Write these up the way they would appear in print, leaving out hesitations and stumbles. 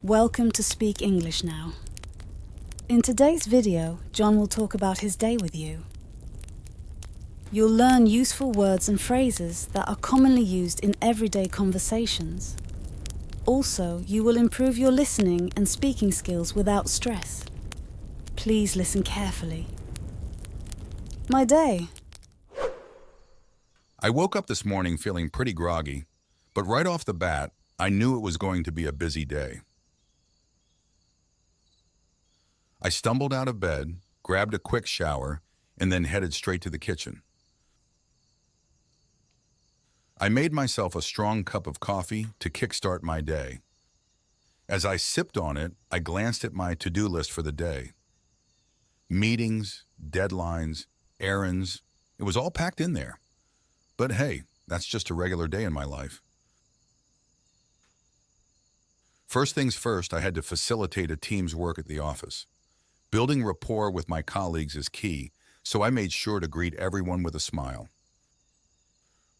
Welcome to Speak English Now. In today's video, John will talk about his day with you. You'll learn useful words and phrases that are commonly used in everyday conversations. Also, you will improve your listening and speaking skills without stress. Please listen carefully. My day. I woke up this morning feeling pretty groggy, but right off the bat, I knew it was going to be a busy day. I stumbled out of bed, grabbed a quick shower, and then headed straight to the kitchen. I made myself a strong cup of coffee to kickstart my day. As I sipped on it, I glanced at my to-do list for the day. Meetings, deadlines, errands, it was all packed in there. But hey, that's just a regular day in my life. First things first, I had to facilitate a team's work at the office. Building rapport with my colleagues is key, so I made sure to greet everyone with a smile.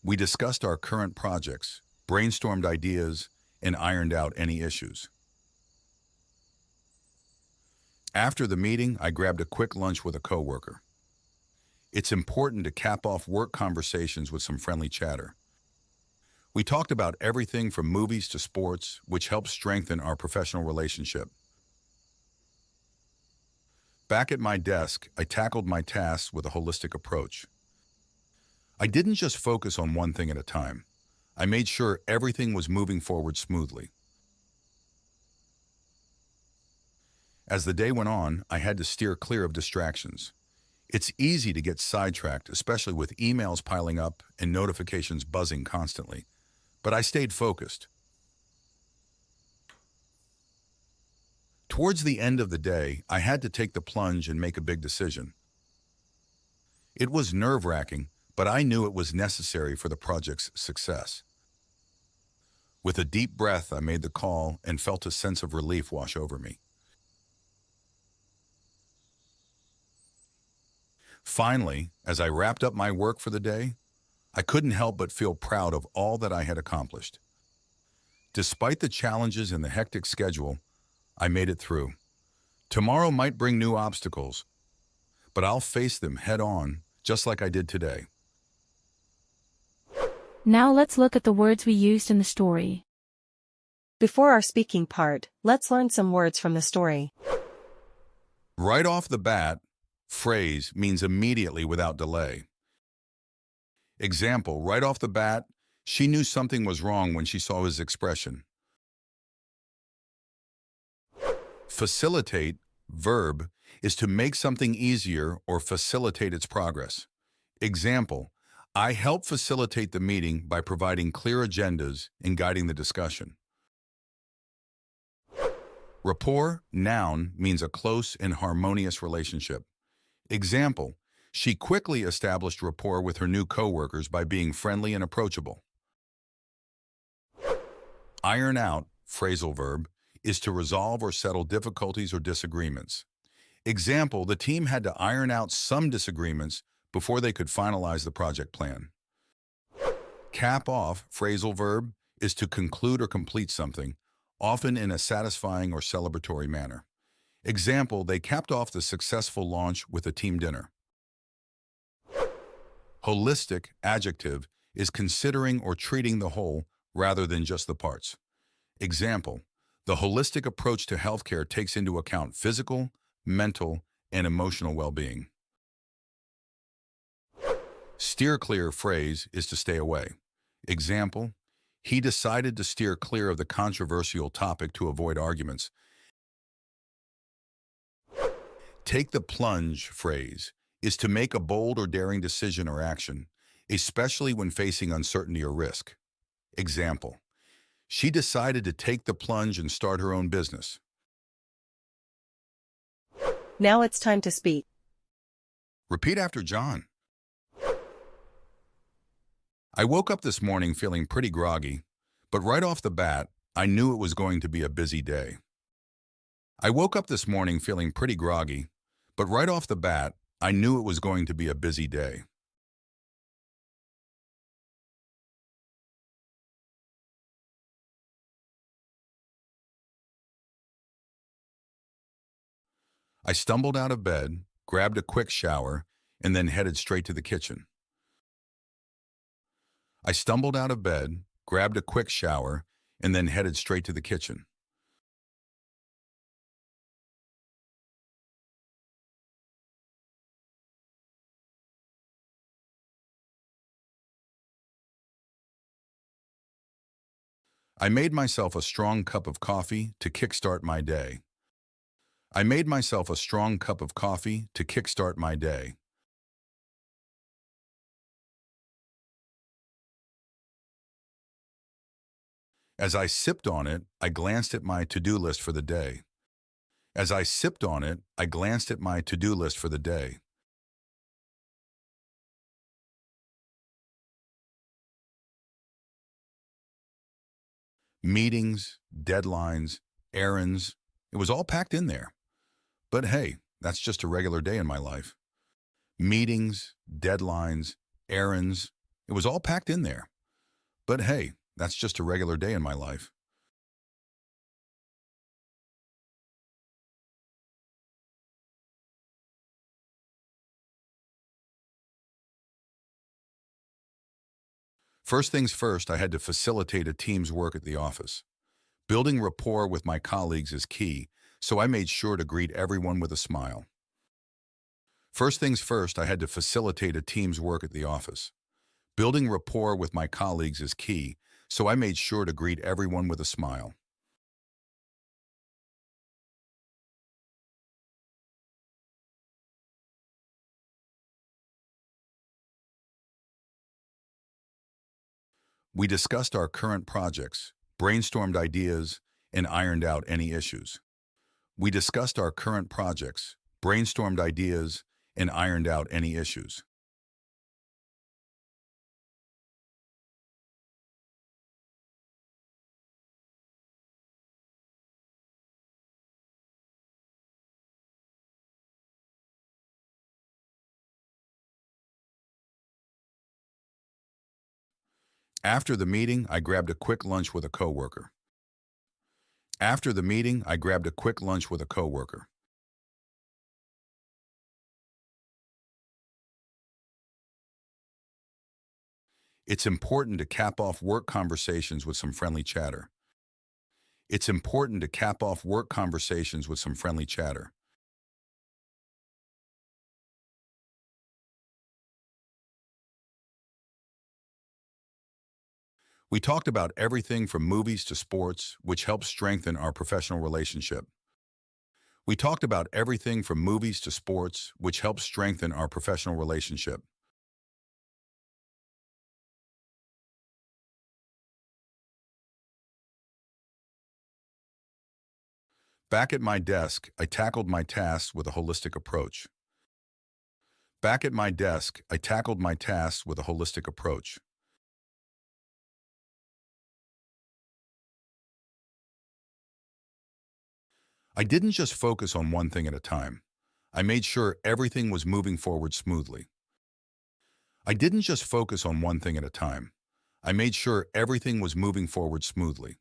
We discussed our current projects, brainstormed ideas, and ironed out any issues. After the meeting, I grabbed a quick lunch with a coworker. It's important to cap off work conversations with some friendly chatter. We talked about everything from movies to sports, which helps strengthen our professional relationship. Back at my desk, I tackled my tasks with a holistic approach. I didn't just focus on one thing at a time. I made sure everything was moving forward smoothly. As the day went on, I had to steer clear of distractions. It's easy to get sidetracked, especially with emails piling up and notifications buzzing constantly. But I stayed focused. Towards the end of the day, I had to take the plunge and make a big decision. It was nerve-wracking, but I knew it was necessary for the project's success. With a deep breath, I made the call and felt a sense of relief wash over me. Finally, as I wrapped up my work for the day, I couldn't help but feel proud of all that I had accomplished. Despite the challenges and the hectic schedule, I made it through. Tomorrow might bring new obstacles, but I'll face them head on, just like I did today. Now let's look at the words we used in the story. Before our speaking part, let's learn some words from the story. Right off the bat, phrase means immediately without delay. Example, right off the bat, she knew something was wrong when she saw his expression. Facilitate, verb, is to make something easier or facilitate its progress. Example, I help facilitate the meeting by providing clear agendas and guiding the discussion. Rapport, noun, means a close and harmonious relationship. Example, she quickly established rapport with her new coworkers by being friendly and approachable. Iron out, phrasal verb, is to resolve or settle difficulties or disagreements. Example, the team had to iron out some disagreements before they could finalize the project plan. Cap off, phrasal verb, is to conclude or complete something, often in a satisfying or celebratory manner. Example, they capped off the successful launch with a team dinner. Holistic, adjective, is considering or treating the whole rather than just the parts. Example, the holistic approach to healthcare takes into account physical, mental, and emotional well-being. Steer clear phrase is to stay away. Example, he decided to steer clear of the controversial topic to avoid arguments. Take the plunge phrase is to make a bold or daring decision or action, especially when facing uncertainty or risk. Example, she decided to take the plunge and start her own business. Now it's time to speak. Repeat after John. I woke up this morning feeling pretty groggy, but right off the bat, I knew it was going to be a busy day. I woke up this morning feeling pretty groggy, but right off the bat, I knew it was going to be a busy day. I stumbled out of bed, grabbed a quick shower, and then headed straight to the kitchen. I stumbled out of bed, grabbed a quick shower, and then headed straight to the kitchen. I made myself a strong cup of coffee to kickstart my day. I made myself a strong cup of coffee to kickstart my day. As I sipped on it, I glanced at my to-do list for the day. As I sipped on it, I glanced at my to-do list for the day. Meetings, deadlines, errands, it was all packed in there. But hey, that's just a regular day in my life. Meetings, deadlines, errands, it was all packed in there. But hey, that's just a regular day in my life. First things first, I had to facilitate a team's work at the office. Building rapport with my colleagues is key, so I made sure to greet everyone with a smile. First things first, I had to facilitate a team's work at the office. Building rapport with my colleagues is key, so I made sure to greet everyone with a smile. We discussed our current projects, brainstormed ideas, and ironed out any issues. We discussed our current projects, brainstormed ideas, and ironed out any issues. After the meeting, I grabbed a quick lunch with a coworker. After the meeting, I grabbed a quick lunch with a coworker. It's important to cap off work conversations with some friendly chatter. It's important to cap off work conversations with some friendly chatter. We talked about everything from movies to sports, which helps strengthen our professional relationship. We talked about everything from movies to sports, which helps strengthen our professional relationship. Back at my desk, I tackled my tasks with a holistic approach. Back at my desk, I tackled my tasks with a holistic approach. I didn't just focus on one thing at a time. I made sure everything was moving forward smoothly. I didn't just focus on one thing at a time. I made sure everything was moving forward smoothly.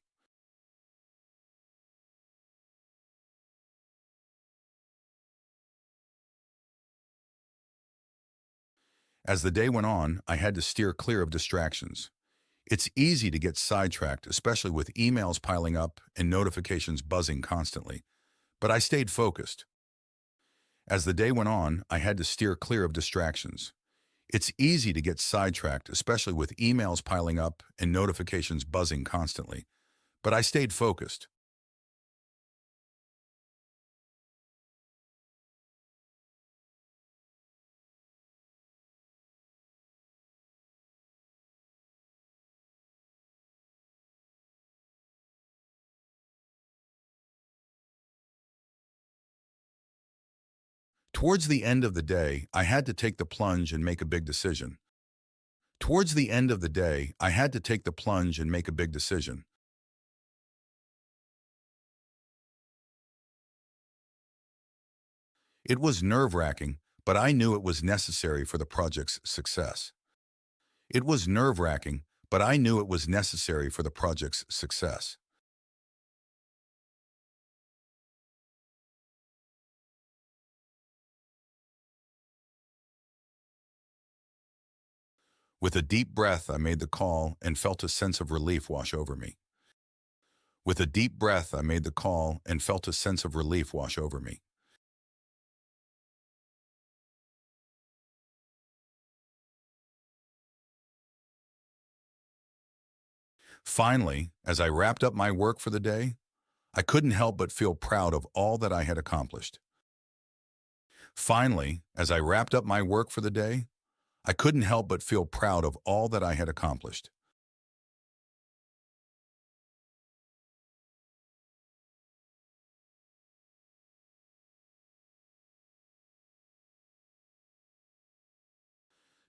As the day went on, I had to steer clear of distractions. It's easy to get sidetracked, especially with emails piling up and notifications buzzing constantly. But I stayed focused. As the day went on, I had to steer clear of distractions. It's easy to get sidetracked, especially with emails piling up and notifications buzzing constantly. But I stayed focused. Towards the end of the day, I had to take the plunge and make a big decision. Towards the end of the day, I had to take the plunge and make a big decision. It was nerve-wracking, but I knew it was necessary for the project's success. It was nerve-wracking, but I knew it was necessary for the project's success. With a deep breath, I made the call and felt a sense of relief wash over me. With a deep breath, I made the call and felt a sense of relief wash over me. Finally, as I wrapped up my work for the day, I couldn't help but feel proud of all that I had accomplished. Finally, as I wrapped up my work for the day, I couldn't help but feel proud of all that I had accomplished.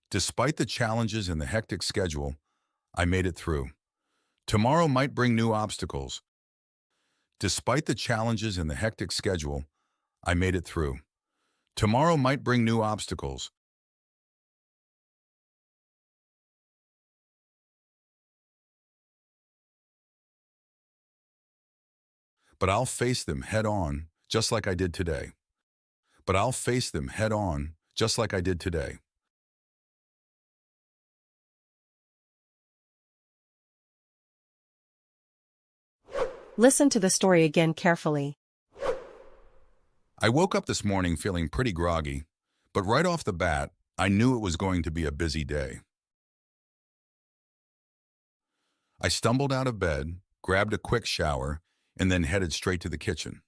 Despite the challenges and the hectic schedule, I made it through. Tomorrow might bring new obstacles. Despite the challenges and the hectic schedule, I made it through. Tomorrow might bring new obstacles. But I'll face them head on, just like I did today. But I'll face them head on, just like I did today. Listen to the story again carefully. I woke up this morning feeling pretty groggy, but right off the bat, I knew it was going to be a busy day. I stumbled out of bed, grabbed a quick shower, and then headed straight to the kitchen.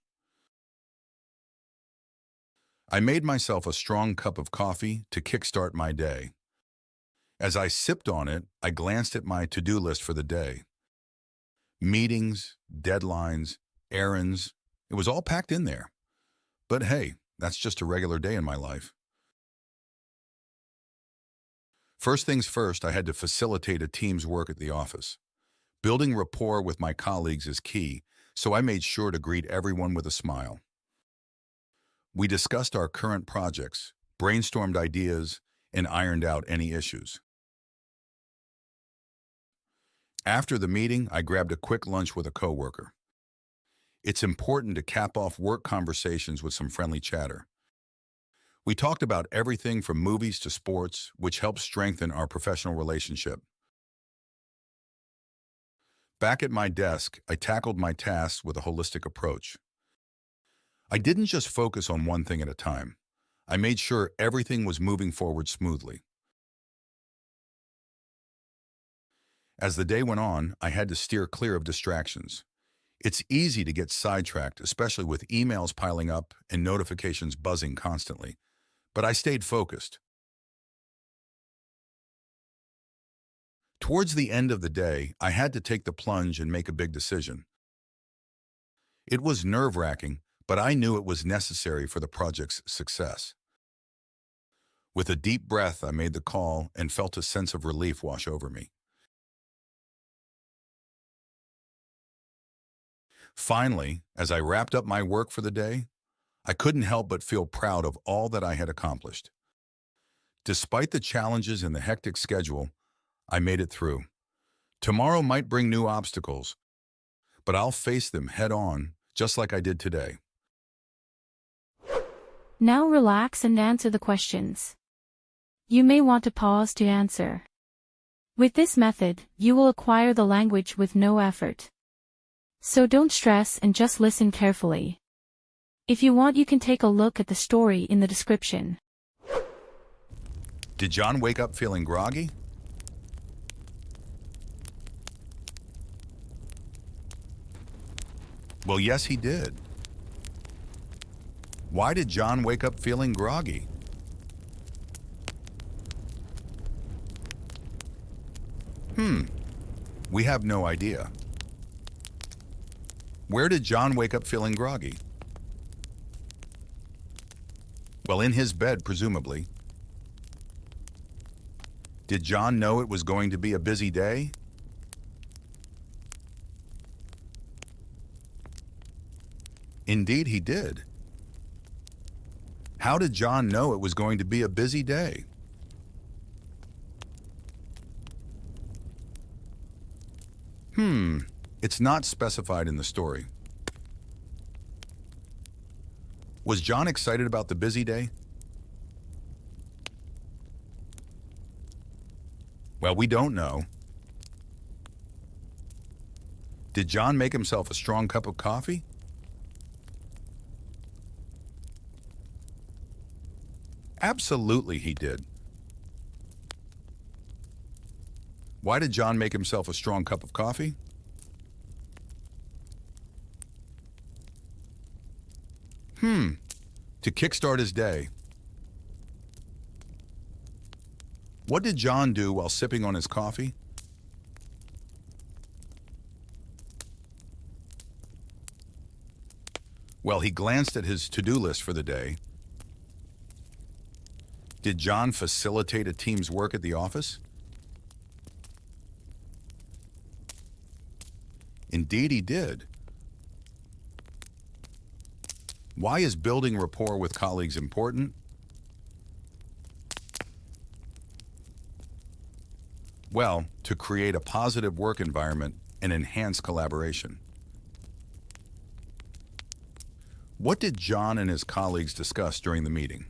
I made myself a strong cup of coffee to kickstart my day. As I sipped on it, I glanced at my to-do list for the day. Meetings, deadlines, errands, it was all packed in there. But hey, that's just a regular day in my life. First things first, I had to facilitate a team's work at the office. Building rapport with my colleagues is key, so I made sure to greet everyone with a smile. We discussed our current projects, brainstormed ideas, and ironed out any issues. After the meeting, I grabbed a quick lunch with a coworker. It's important to cap off work conversations with some friendly chatter. We talked about everything from movies to sports, which helps strengthen our professional relationship. Back at my desk, I tackled my tasks with a holistic approach. I didn't just focus on one thing at a time. I made sure everything was moving forward smoothly. As the day went on, I had to steer clear of distractions. It's easy to get sidetracked, especially with emails piling up and notifications buzzing constantly. But I stayed focused. Towards the end of the day, I had to take the plunge and make a big decision. It was nerve-wracking, but I knew it was necessary for the project's success. With a deep breath, I made the call and felt a sense of relief wash over me. Finally, as I wrapped up my work for the day, I couldn't help but feel proud of all that I had accomplished. Despite the challenges and the hectic schedule, I made it through. Tomorrow might bring new obstacles, but I'll face them head on, just like I did today. Now relax and answer the questions. You may want to pause to answer. With this method, you will acquire the language with no effort. So don't stress and just listen carefully. If you want, you can take a look at the story in the description. Did John wake up feeling groggy? Well, yes, he did. Why did John wake up feeling groggy? We have no idea. Where did John wake up feeling groggy? Well, in his bed, presumably. Did John know it was going to be a busy day? Indeed, he did. How did John know it was going to be a busy day? It's not specified in the story. Was John excited about the busy day? Well, we don't know. Did John make himself a strong cup of coffee? Absolutely, he did. Why did John make himself a strong cup of coffee? To kickstart his day. What did John do while sipping on his coffee? Well, he glanced at his to-do list for the day. Did John facilitate a team's work at the office? Indeed, he did. Why is building rapport with colleagues important? Well, to create a positive work environment and enhance collaboration. What did John and his colleagues discuss during the meeting?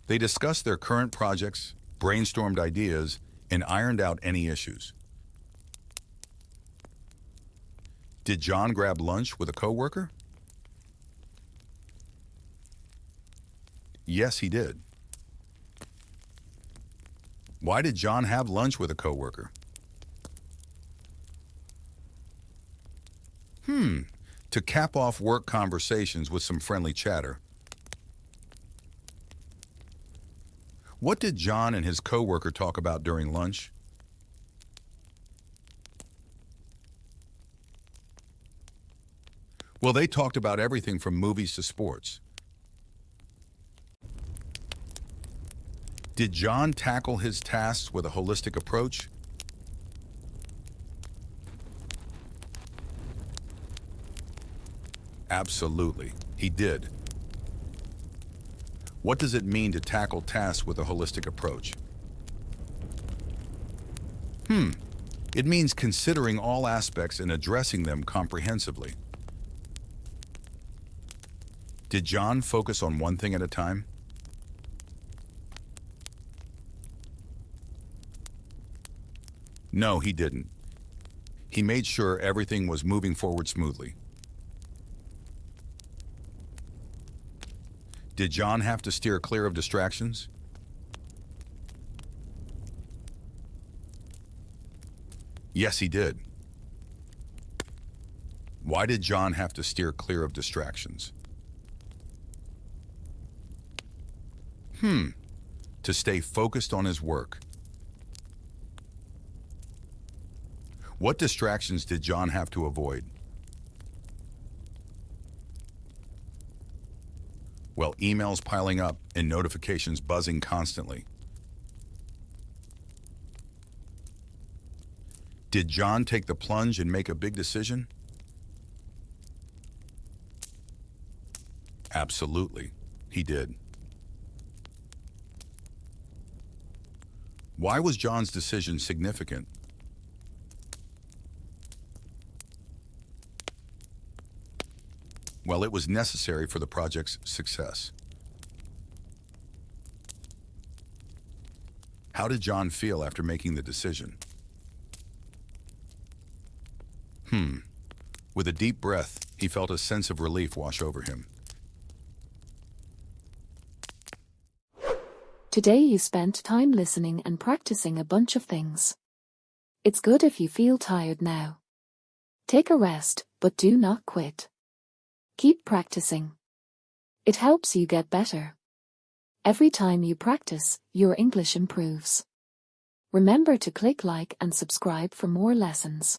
They discussed their current projects, brainstormed ideas, and ironed out any issues. Did John grab lunch with a coworker? Yes, he did. Why did John have lunch with a coworker? To cap off work conversations with some friendly chatter. What did John and his coworker talk about during lunch? Well, they talked about everything from movies to sports. Did John tackle his tasks with a holistic approach? Absolutely, he did. What does it mean to tackle tasks with a holistic approach? It means considering all aspects and addressing them comprehensively. Did John focus on one thing at a time? No, he didn't. He made sure everything was moving forward smoothly. Did John have to steer clear of distractions? Yes, he did. Why did John have to steer clear of distractions? To stay focused on his work. What distractions did John have to avoid? Well, emails piling up and notifications buzzing constantly. Did John take the plunge and make a big decision? Absolutely, he did. Why was John's decision significant? Well, it was necessary for the project's success. How did John feel after making the decision? With a deep breath, he felt a sense of relief wash over him. Today you spent time listening and practicing a bunch of things. It's good if you feel tired now. Take a rest, but do not quit. Keep practicing. It helps you get better. Every time you practice, your English improves. Remember to click like and subscribe for more lessons.